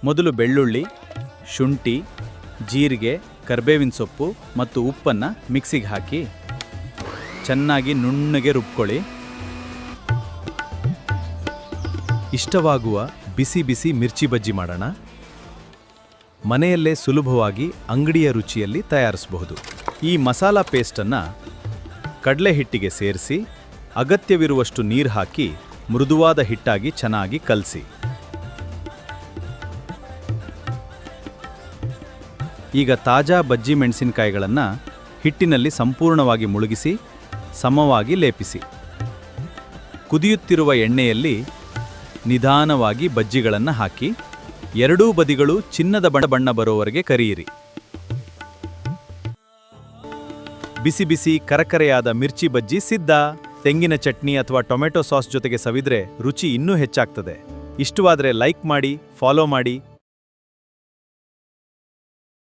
ಮೊದಲು ಬೆಳ್ಳುಳ್ಳಿ, ಶುಂಠಿ, ಜೀರಿಗೆ, ಕರಿಬೇವಿನ ಸೊಪ್ಪು ಮತ್ತು ಉಪ್ಪನ್ನು ಮಿಕ್ಸಿಗೆ ಹಾಕಿ ಚೆನ್ನಾಗಿ ನುಣ್ಣಗೆ ರುಬ್ಕೊಳ್ಳಿ. ಇಷ್ಟವಾಗುವ ಬಿಸಿ ಬಿಸಿ ಮಿರ್ಚಿ ಬಜ್ಜಿ ಮಾಡೋಣ. ಮನೆಯಲ್ಲೇ ಸುಲಭವಾಗಿ ಅಂಗಡಿಯ ರುಚಿಯಲ್ಲಿ ತಯಾರಿಸಬಹುದು. ಈ ಮಸಾಲಾ ಪೇಸ್ಟನ್ನು ಕಡಲೆ ಹಿಟ್ಟಿಗೆ ಸೇರಿಸಿ ಅಗತ್ಯವಿರುವಷ್ಟು ನೀರು ಹಾಕಿ ಮೃದುವಾದ ಹಿಟ್ಟಾಗಿ ಚೆನ್ನಾಗಿ ಕಲಸಿ. ಈಗ ತಾಜಾ ಬಜ್ಜಿ ಮೆಣಸಿನಕಾಯಿಗಳನ್ನು ಹಿಟ್ಟಿನಲ್ಲಿ ಸಂಪೂರ್ಣವಾಗಿ ಮುಳುಗಿಸಿ ಸಮವಾಗಿ ಲೇಪಿಸಿ. ಕುದಿಯುತ್ತಿರುವ ಎಣ್ಣೆಯಲ್ಲಿ ನಿಧಾನವಾಗಿ ಬಜ್ಜಿಗಳನ್ನು ಹಾಕಿ ಎರಡೂ ಬದಿಗಳು ಚಿನ್ನದ ಬಣ್ಣ ಬರೋವರೆಗೆ ಕರಿಯಿರಿ. ಬಿಸಿ ಬಿಸಿ ಕರಕರೆಯಾದ ಮಿರ್ಚಿ ಬಜ್ಜಿ ಸಿದ್ಧ. ತೆಂಗಿನ ಚಟ್ನಿ ಅಥವಾ ಟೊಮೆಟೊ ಸಾಸ್ ಜೊತೆಗೆ ಸವಿದ್ರೆ ರುಚಿ ಇನ್ನೂ ಹೆಚ್ಚಾಗ್ತದೆ. ಇಷ್ಟವಾದರೆ ಲೈಕ್ ಮಾಡಿ, ಫಾಲೋ ಮಾಡಿ.